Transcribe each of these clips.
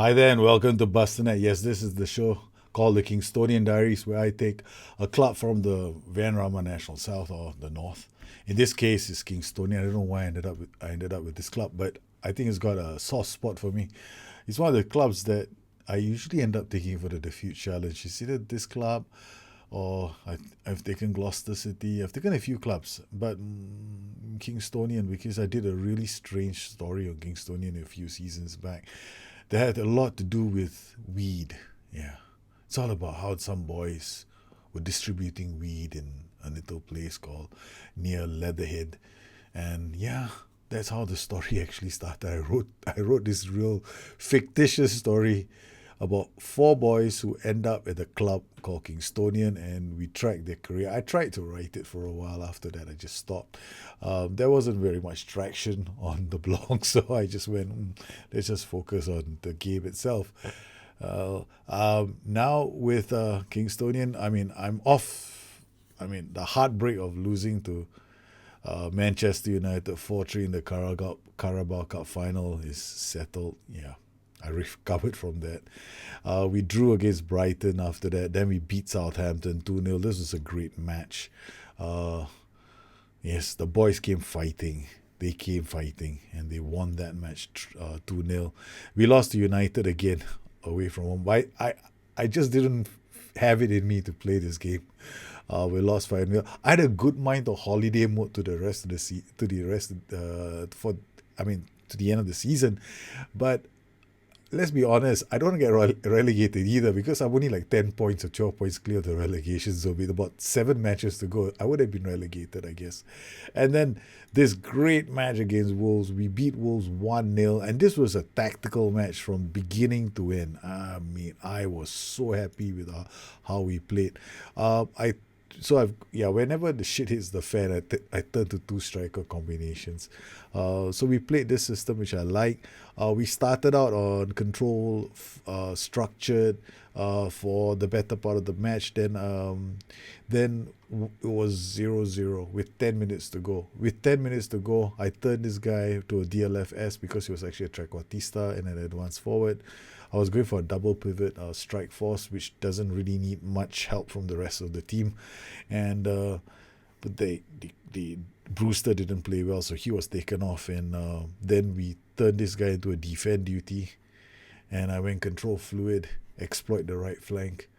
Hi there and welcome to Bustthenet. Yes, this is the show called the Kingstonian Diaries where I take a club from the Van Rama National South or the North. In this case, it's Kingstonian. I don't know why I ended up with this club, but I think it's got a soft spot for me. It's one of the clubs that I usually end up taking for the Diffuse Challenge. It's either this club or I've taken Gloucester City. I've taken a few clubs, but Kingstonian because I did a really strange story on Kingstonian a few seasons back that had a lot to do with weed. Yeah. It's all about how some boys were distributing weed in a little place called near Leatherhead. And yeah, that's how the story actually started. I wrote this real fictitious story about four boys who end up at a club called Kingstonian, and we tracked their career. I tried to write it for a while. After that, I just stopped. There wasn't very much traction on the blog, so I just went, let's just focus on the game itself. Now with Kingstonian, I'm off. The heartbreak of losing to Manchester United 4-3 in the Carabao Cup final is settled. Yeah, I recovered from that. We drew against Brighton after that. Then we beat Southampton 2-0. This was a great match. Uh, yes, the boys came fighting. They came fighting and they won that match 2-0. We lost to United again away from home. I just didn't have it in me to play this game. We lost 5-0. I had a good mind of holiday mode to the rest of to the end of the season, but let's be honest, I don't get relegated either because I'm only like 10 points or 12 points clear of the relegation zone with about 7 matches to go. I would have been relegated, I guess. And then this great match against Wolves, we beat Wolves 1-0, and this was a tactical match from beginning to end. I was so happy with how we played. I so I've yeah. Whenever the shit hits the fan, I turn to two striker combinations. So we played this system which I like. We started out on control, structured, for the better part of the match. It was 0-0 with 10 minutes to go. With 10 minutes to go, I turned this guy to a DLFS because he was actually a trequartista and an advanced forward. I was going for a double pivot strike force, which doesn't really need much help from the rest of the team, and but the Brewster didn't play well, so he was taken off, and then we turned this guy into a defend duty, and I went control fluid, exploit the right flank,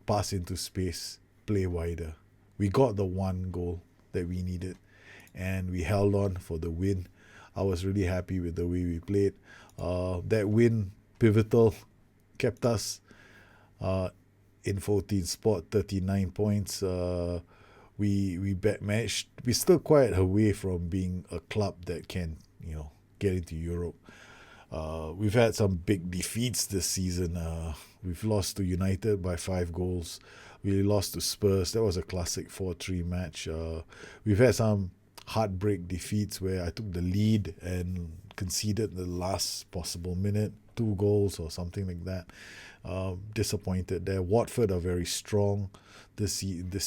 pass into space, play wider. We got the one goal that we needed, and we held on for the win. I was really happy with the way we played. That win pivotal, kept us in 14th spot, 39 points. Managed. We're still quite away from being a club that can get into Europe. We've had some big defeats this season. We've lost to United by 5 goals. We lost to Spurs. That was a classic 4-3 match. We've had some heartbreak defeats where I took the lead and conceded the last possible minute, 2 goals or something like that. Disappointed there. Watford are very strong. This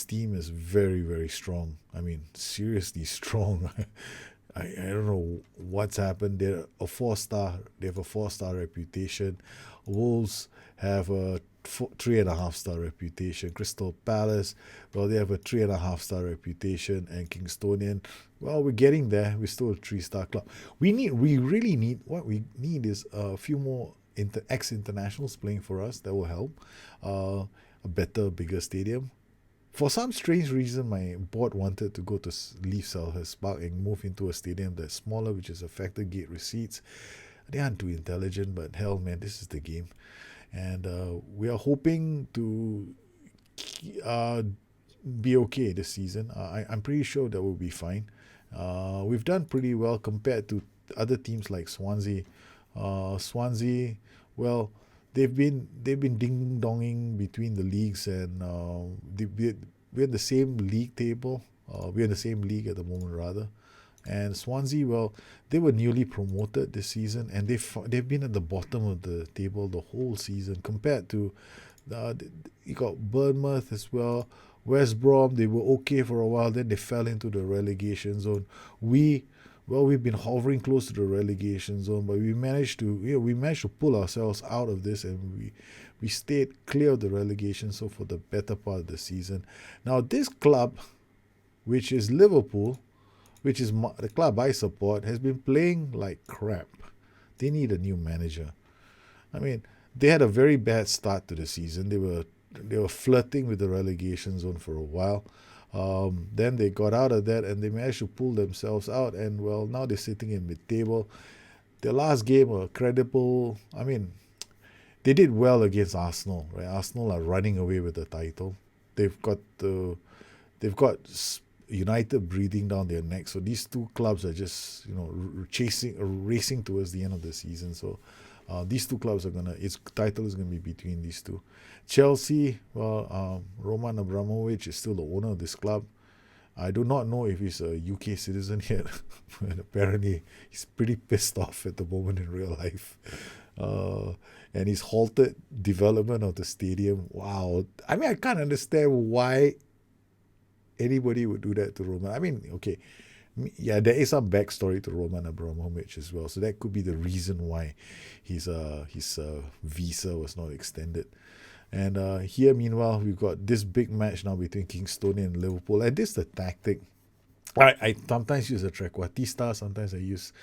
team is very, very strong. Seriously strong. I don't know what's happened. They're a 4-star. They have a 4-star reputation. Wolves have a 3.5-star reputation. Crystal Palace, well, they have a 3.5-star reputation, and Kingstonian, well, we're getting there. We're still a 3-star club. What we need is a few more ex-internationals playing for us. That will help. A better, bigger stadium. For some strange reason, my board wanted to go to leave Selhurst Park and move into a stadium that's smaller, which is a factor gate receipts. They aren't too intelligent, but hell, man, this is the game. And we are hoping to be okay this season. I'm pretty sure that we'll be fine. We've done pretty well compared to other teams like Swansea. Swansea, well, they've been ding donging between the leagues, and we're in the same league table. We're in the same league at the moment, rather. And Swansea, well, they were newly promoted this season, and they've been at the bottom of the table the whole season. Compared to, you got Bournemouth as well, West Brom. They were okay for a while, then they fell into the relegation zone. We well, we've been hovering close to the relegation zone, but we managed to pull ourselves out of this, and we stayed clear of the relegation zone for the better part of the season. Now, this club, which is Liverpool, which is the club I support, has been playing like crap. They need a new manager. I mean, they had a very bad start to the season. They were flirting with the relegation zone for a while. Then they got out of that and they managed to pull themselves out. And well, now they're sitting in mid-table. Their last game were credible. I mean, they did well against Arsenal. Right? Arsenal are running away with the title. They've got United breathing down their neck. So these two clubs are just racing towards the end of the season. So these two clubs its title is gonna be between these two. Chelsea, well, Roman Abramovich is still the owner of this club. I do not know if he's a UK citizen yet, but apparently he's pretty pissed off at the moment in real life. And he's halted development of the stadium. Wow. I mean, I can't understand why anybody would do that to Roman. I mean, okay, yeah, there is some backstory to Roman Abramovich as well, so that could be the reason why his visa was not extended. And here, meanwhile, we've got this big match now between Kingstonian and Liverpool, and this is the tactic. I sometimes use a trequartista, sometimes I use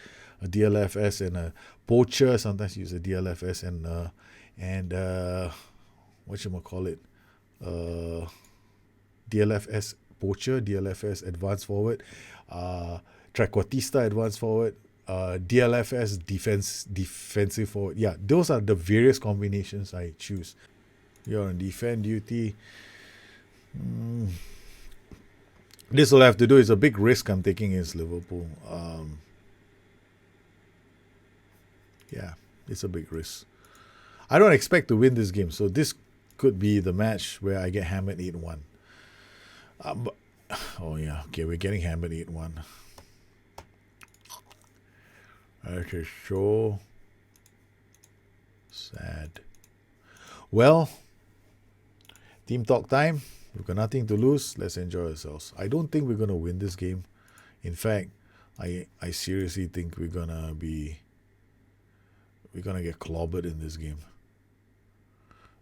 a DLFS and a poacher, sometimes use a DLFS and whatchamacallit, DLFS poacher, DLFS advanced forward, trequartista advanced forward, DLFS defensive forward. Yeah, those are the various combinations I choose. You're on defend duty. This will have to do. It's a big risk I'm taking against Liverpool. Yeah, it's a big risk. I don't expect to win this game, so this could be the match where I get hammered 8-1. Oh yeah, okay, we're getting hammered 8-1. That is so sad. Well, team talk time. We've got nothing to lose. Let's enjoy ourselves. I don't think we're gonna win this game. In fact, I seriously think we're gonna get clobbered in this game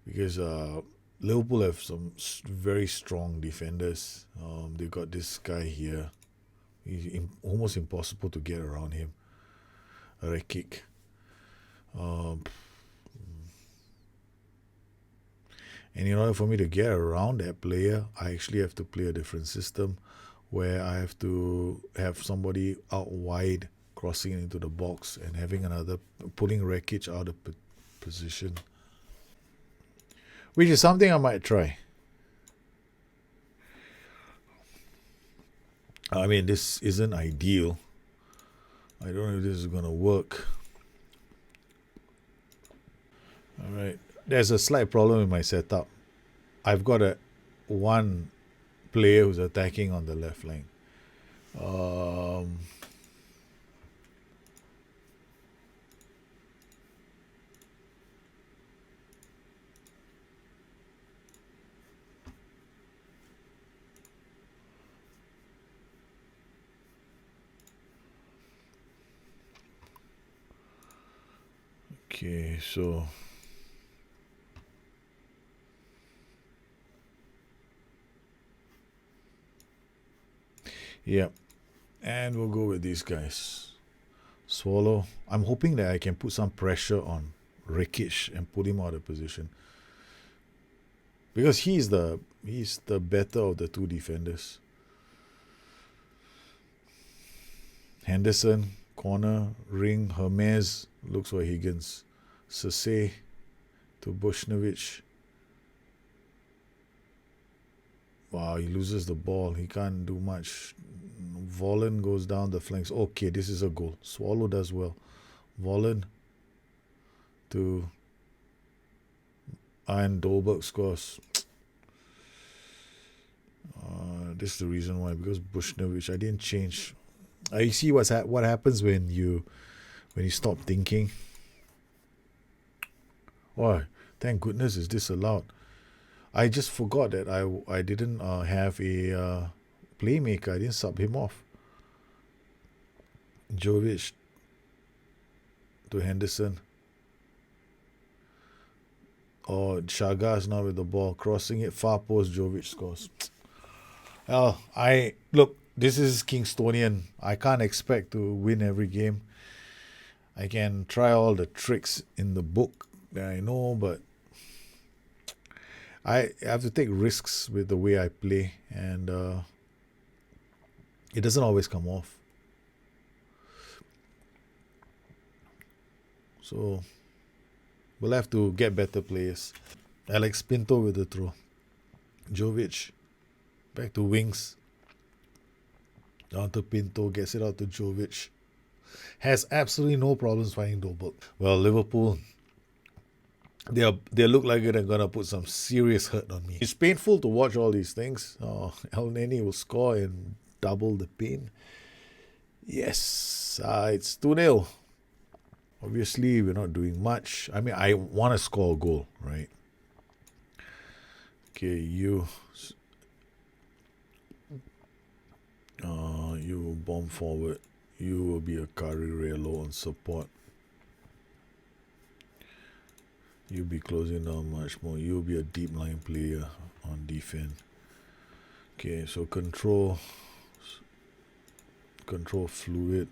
because Liverpool have some very strong defenders. They've got this guy here. He's almost impossible to get around him. Rekic. And in order for me to get around that player, I actually have to play a different system where I have to have somebody out wide crossing into the box and pulling Rekic out of position, which is something I might try. I mean, this isn't ideal. I don't know if this is going to work. Alright, there's a slight problem with my setup. I've got one player who's attacking on the left flank. Okay, so yeah, and we'll go with these guys. Swallow. I'm hoping that I can put some pressure on Rekic and put him out of position because he's the better of the two defenders. Henderson, corner, ring, Hermes, looks for Higgins. Sase to Bustthenet. Wow, he loses the ball. He can't do much. Vollen goes down the flanks. Okay, this is a goal. Swallow does well. Vollen to and Dolberg scores. This is the reason why, because Bustthenet, I didn't change. You see what happens when you stop thinking. Oh, thank goodness is this allowed. I just forgot that I didn't have a playmaker. I didn't sub him off. Jovic to Henderson. Or Chagas now with the ball, crossing it, far post, Jovic scores. Well, look, this is Kingstonian. I can't expect to win every game. I can try all the tricks in the book that I know, but I have to take risks with the way I play, and it doesn't always come off. So we'll have to get better players. Alex Pinto with the throw. Jovic back to wings. Down to Pinto, gets it out to Jovic. Has absolutely no problems finding Dobel. Well, Liverpool, they look like they're gonna put some serious hurt on me. It's painful to watch all these things. El Neni will score and double the pain. Yes, it's 2-0. Obviously, we're not doing much. I mean, I want to score a goal, right? Okay, you bomb forward. You will be a Carrillo on support. You'll be closing down much more. You'll be a deep line player on defense. Okay, so control fluid.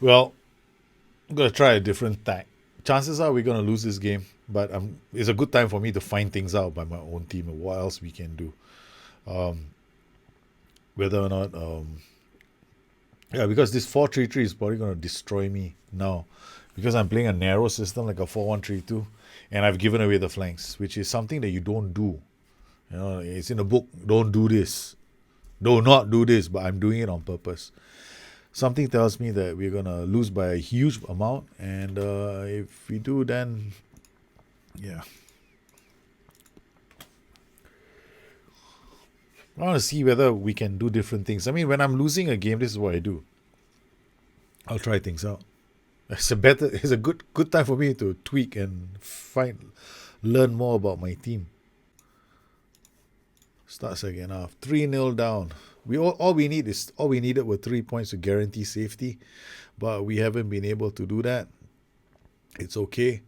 Well, I'm going to try a different tack. Chances are we're going to lose this game, but it's a good time for me to find things out by my own team and what else we can do. Whether or not... because this 4-3-3 is probably going to destroy me now. Because I'm playing a narrow system like a 4-1-3-2, and I've given away the flanks, which is something that you don't do. You know, it's in the book, don't do this. Do not do this, but I'm doing it on purpose. Something tells me that we're going to lose by a huge amount. And if we do, then, yeah. I want to see whether we can do different things. I mean, when I'm losing a game, this is what I do. I'll try things out. It's a good time for me to tweak and learn more about my team. Start second half. 3-0 down. All we needed were 3 points to guarantee safety, but we haven't been able to do that. It's okay.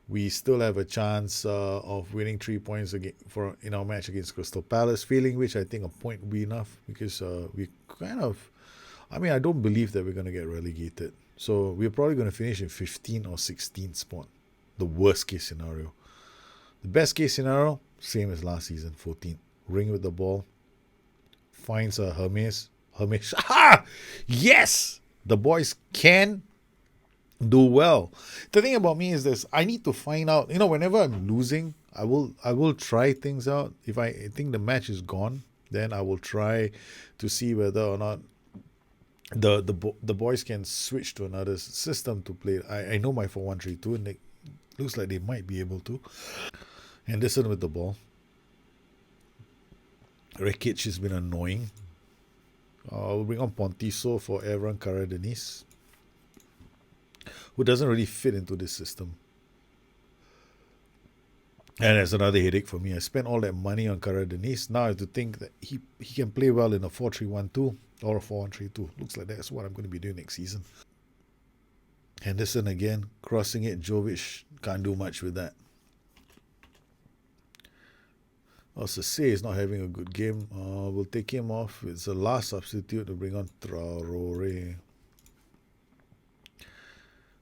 We still have a chance of winning 3 points in our match against Crystal Palace, failing which I think a point will be enough, because we I don't believe that we're going to get relegated. So we're probably going to finish in 15 or 16 spot. The worst case scenario. The best case scenario, same as last season, 14. Ring with the ball. Finds a Hermes. Yes! The boys can do well. The thing about me is this: I need to find out. Whenever I'm losing, I will try things out. If I think the match is gone, then I will try to see whether or not the boys can switch to another system to play. I know my 4-1-3-2, and it looks like they might be able to. Henderson with the ball. Rekic has been annoying. We'll bring on Pontiso for Evran Karadenis, who doesn't really fit into this system. And that's another headache for me. I spent all that money on Karadenis. Now I have to think that he can play well in a 4-3-1-2 or a 4-1-3-2. Looks like that's what I'm going to be doing next season. Henderson again, crossing it. Jovic can't do much with that. Sase is not having a good game. We'll take him off. It's the last substitute to bring on Traore.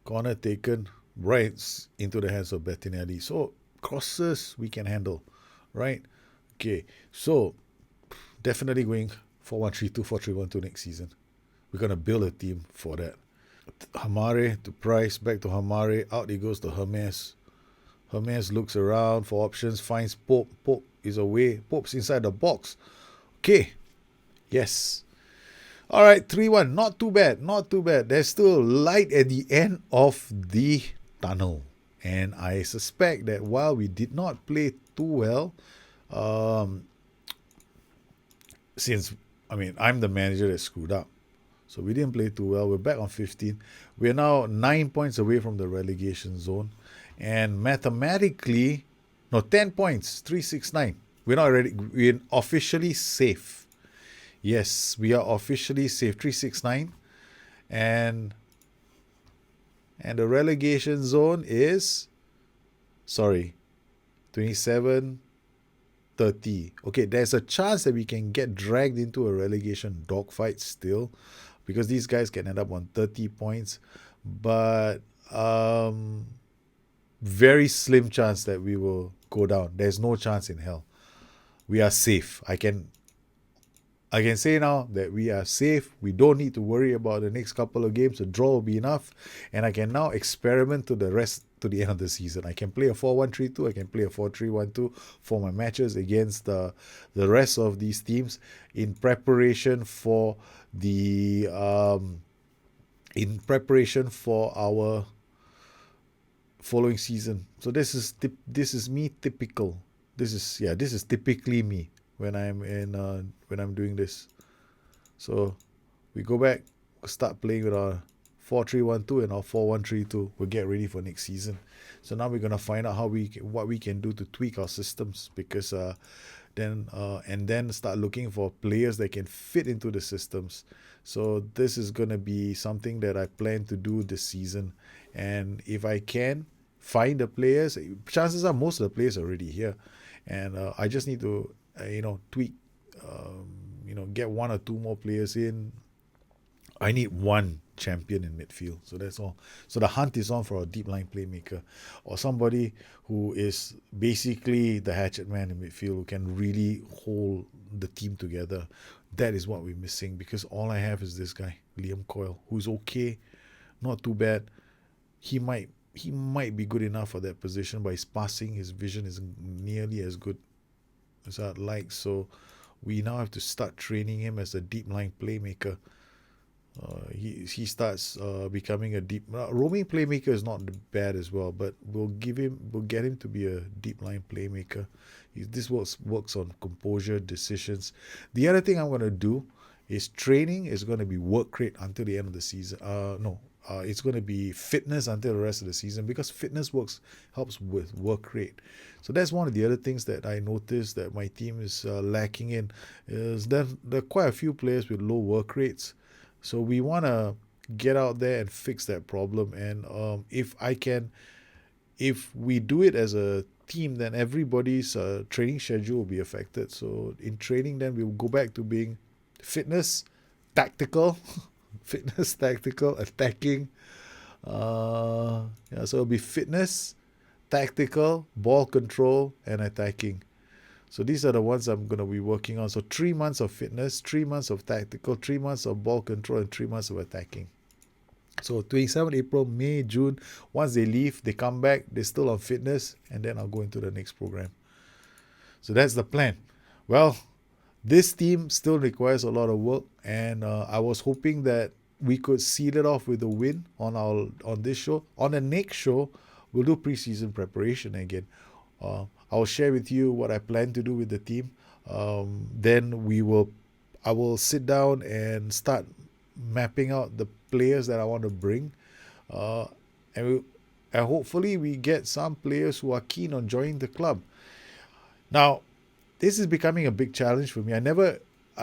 Corner taken right into the hands of Bettinelli. So crosses we can handle, right? Okay, so definitely going 4-1-3-2, 4-3-1-2 next season. We're going to build a team for that. Hamare to Price, back to Hamare. Out he goes to Hermes. Hermes looks around for options, finds Pope. Pope is away. Pope's inside the box. Okay. Yes. All right, 3-1. Not too bad. Not too bad. There's still light at the end of the tunnel. And I suspect that while we did not play too well, since, I'm the manager that screwed up. So we didn't play too well. We're back on 15. We're now 9 points away from the relegation zone. And mathematically, no, 10 points, 369. We're not ready. We're officially safe. Yes, we are officially safe. 369. And the relegation zone is, 27, 30. Okay, there's a chance that we can get dragged into a relegation dogfight still, because these guys can end up on 30 points. But very slim chance that we will go down. There's no chance in hell. We are safe. I can say now that we are safe. We don't need to worry about the next couple of games. A draw will be enough. And I can now experiment to the end of the season. I can play a 4-1-3-2. I can play a 4-3-1-2 for my matches against the rest of these teams in preparation for our following season. So this is me typical. This is typically me when I'm doing this. So we go back, start playing with our 4-3-1-2 and our 4-1-3-2. We'll get ready for next season. So now we're gonna find out what we can do to tweak our systems, because then start looking for players that can fit into the systems. So this is gonna be something that I plan to do this season. And if I can find the players, chances are most of the players are already here, and I just need to tweak, get one or two more players in. I need one champion in midfield, so that's all. So the hunt is on for a deep line playmaker, or somebody who is basically the hatchet man in midfield, who can really hold the team together. That is what we're missing, because all I have is this guy, Liam Coyle, who's okay, not too bad. He might be good enough for that position, but his passing, his vision isn't nearly as good as I'd like. So we now have to start training him as a deep line playmaker. He starts becoming a deep roaming playmaker is not bad as well, but we'll get him to be a deep line playmaker. This works on composure, decisions. The other thing I'm going to do is training is going to be work rate until the end of the season. It's going to be fitness until the rest of the season, because fitness helps with work rate. So that's one of the other things that I noticed that my team is lacking in, is that there are quite a few players with low work rates. So we want to get out there and fix that problem. And if we do it as a team, then everybody's training schedule will be affected. So in training, then we'll go back to being fitness, tactical, attacking. So it'll be fitness, tactical, ball control, and attacking. So these are the ones I'm going to be working on. So 3 months of fitness, 3 months of tactical, 3 months of ball control, and 3 months of attacking. So 27 April, May, June, once they leave, they come back, they're still on fitness, and then I'll go into the next program. So that's the plan. Well, this team still requires a lot of work, and I was hoping that we could seal it off with a win on this show. On the next show, we'll do preseason preparation again. I'll share with you what I plan to do with the team. Then I will sit down and start mapping out the players that I want to bring, and hopefully we get some players who are keen on joining the club. Now, this is becoming a big challenge for me. I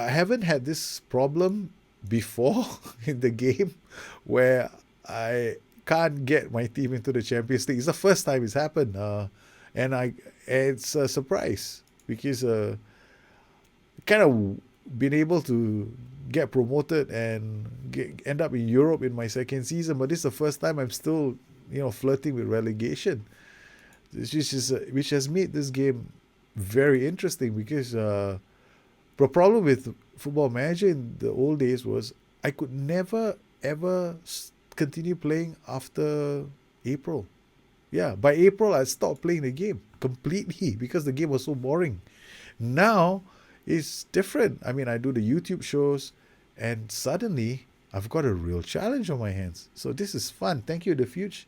haven't had this problem before in the game, where I can't get my team into the Champions League. It's the first time it's happened, and it's a surprise, because kind of been able to get promoted and end up in Europe in my second season, but this is the first time I'm still flirting with relegation, which has made this game very interesting, because the problem with Football Manager in the old days was I could never ever continue playing after April. Yeah, by April I stopped playing the game completely because the game was so boring. Now it's different. I mean, I do the YouTube shows, and suddenly I've got a real challenge on my hands. So this is fun. Thank you, The Fuge.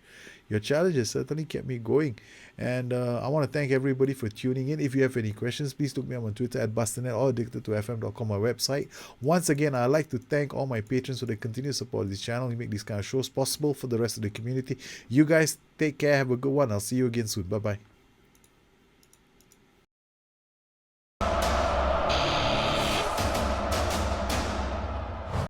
Your challenge has certainly kept me going. And I want to thank everybody for tuning in. If you have any questions, please look me up on Twitter at Bustthenet or addicted2fm.com, my website. Once again, I'd like to thank all my patrons for the continued support of this channel. You make these kind of shows possible for the rest of the community. You guys take care. Have a good one. I'll see you again soon. Bye-bye.